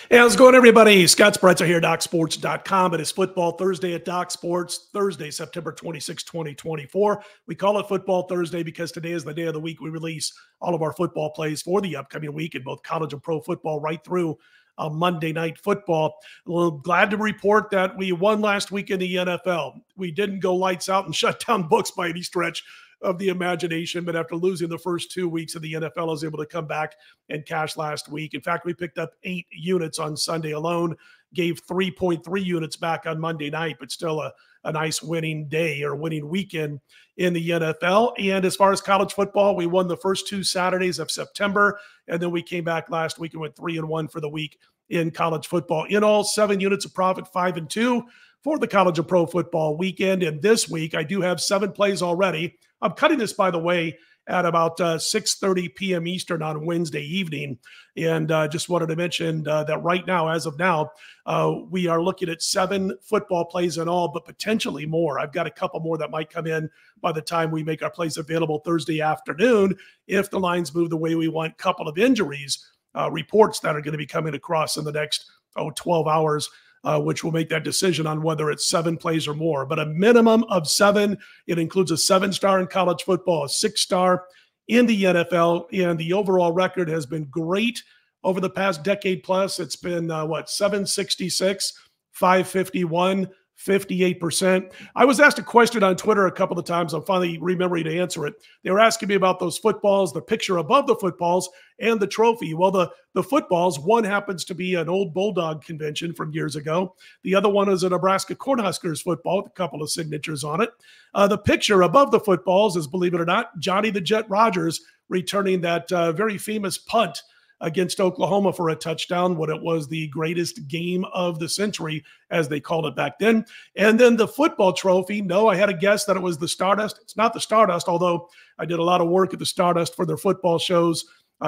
Hey, how's it going, everybody? Scott Spreitzer here, DocSports.com. It is Football Thursday at Doc Sports, Thursday, September 26, 2024. We call it Football Thursday because today is the day of the week we release all of our football plays for the upcoming week in both college and pro football right through Monday Night Football. Well, glad to report that we won last week in the NFL. We didn't go lights out and shut down books by any stretch of the imagination, but after losing the first 2 weeks of the NFL, I was able to come back and cash last week. In fact, we picked up 8 units on Sunday alone, gave 3.3 units back on Monday night, but still a nice winning day or winning weekend in the NFL. And as far as college football, we won the first 2 Saturdays of September, and then we came back last week and went 3-1 for the week in college football. In all, 7 units of profit, 5-2 for the college and pro football weekend. And this week, I do have 7 plays already. I'm cutting this, by the way, at about 6:30 p.m. Eastern on Wednesday evening. And just wanted to mention that right now, as of now, we are looking at 7 football plays in all, but potentially more. I've got a couple more that might come in by the time we make our plays available Thursday afternoon if the lines move the way we want. Couple of injuries reports that are going to be coming across in the next 12 hours. Which will make that decision on whether it's 7 plays or more. But a minimum of 7. It includes a 7-star in college football, a 6-star in the NFL, and the overall record has been great over the past decade plus. It's been, 766, 551, 58%. I was asked a question on Twitter a couple of times. I'm finally remembering to answer it. They were asking me about those footballs, the picture above the footballs, and the trophy. Well, the footballs, one happens to be an old Bulldog convention from years ago. The other one is a Nebraska Cornhuskers football with a couple of signatures on it. The picture above the footballs is, believe it or not, Johnny the Jet Rodgers returning that very famous punt against Oklahoma for a touchdown, when it was the greatest game of the century, as they called it back then. And then the football trophy, no, I had a guess that it was the Stardust. It's not the Stardust, although I did a lot of work at the Stardust for their football shows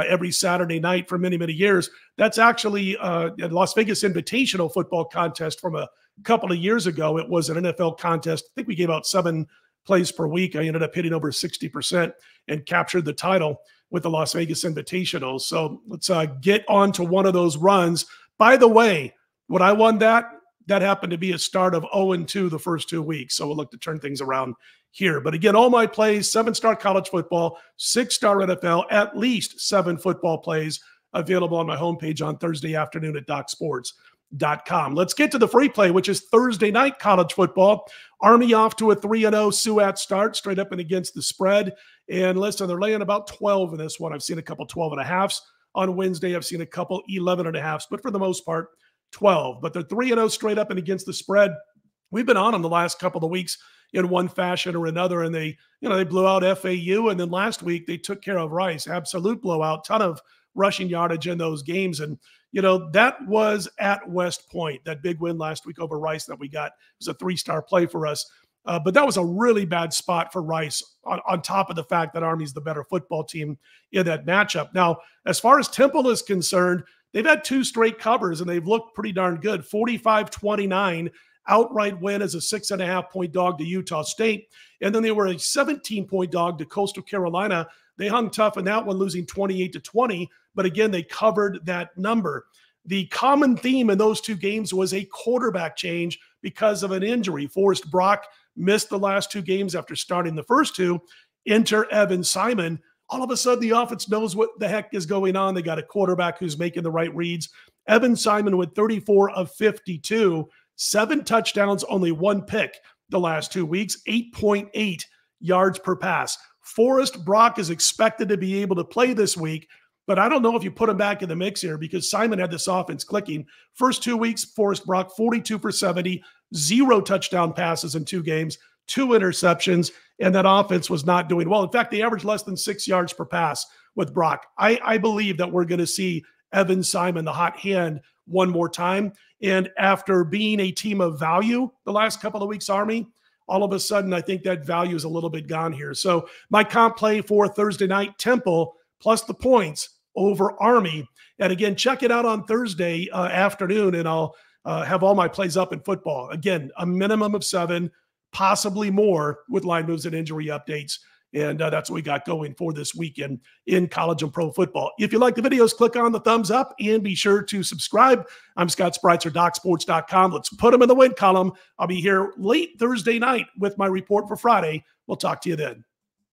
every Saturday night for many, many years. That's actually a Las Vegas Invitational football contest from a couple of years ago. It was an NFL contest. I think we gave out 7 plays per week. I ended up hitting over 60% and captured the title with the Las Vegas Invitational. So let's get on to one of those runs. By the way, when I won that happened to be a start of 0-2 the first 2 weeks. So we'll look to turn things around here. But again, all my plays, 7-star college football, 6-star NFL, at least 7 football plays available on my homepage on Thursday afternoon at DocSports.com. Let's get to the free play, which is Thursday night college football. Army off to a 3-0 Suat start, straight up and against the spread. And listen, they're laying about 12 in this one. I've seen a couple 12.5s on Wednesday. I've seen a couple 11.5s, but for the most part, 12. But they're 3-0 straight up and against the spread. We've been on them the last couple of weeks in one fashion or another, and they blew out FAU, and then last week they took care of Rice. Absolute blowout, ton of rushing yardage in those games. And that was at West Point, that big win last week over Rice that we got. It was a 3-star play for us. But that was a really bad spot for Rice on top of the fact that Army's the better football team in that matchup. Now, as far as Temple is concerned, they've had 2 straight covers and they've looked pretty darn good. 45-29 outright win as a 6.5-point dog to Utah State. And then they were a 17-point dog to Coastal Carolina. They hung tough in that one, losing 28-20. But again, they covered that number. The common theme in those 2 games was a quarterback change because of an injury. Forrest Brock missed the last 2 games after starting the first 2. Enter Evan Simon. All of a sudden, the offense knows what the heck is going on. They got a quarterback who's making the right reads. Evan Simon with 34 of 52, 7 touchdowns, only 1 pick the last 2 weeks, 8.8 yards per pass. Forrest Brock is expected to be able to play this week, but I don't know if you put him back in the mix here because Simon had this offense clicking. First 2 weeks, Forrest Brock, 42 for 70, 0 touchdown passes in 2 games, 2 interceptions, and that offense was not doing well. In fact, they averaged less than 6 yards per pass with Brock. I believe that we're going to see Evan Simon, the hot hand, one more time. And after being a team of value the last couple of weeks, Army, all of a sudden, I think that value is a little bit gone here. So my comp play for Thursday night, Temple, plus the points over Army. And again, check it out on Thursday afternoon, and I'll have all my plays up in football. Again, a minimum of 7, possibly more with line moves and injury updates And that's what we got going for this weekend in college and pro football. If you like the videos, click on the thumbs up and be sure to subscribe. I'm Scott Spreitzer, DocSports.com. Let's put them in the win column. I'll be here late Thursday night with my report for Friday. We'll talk to you then.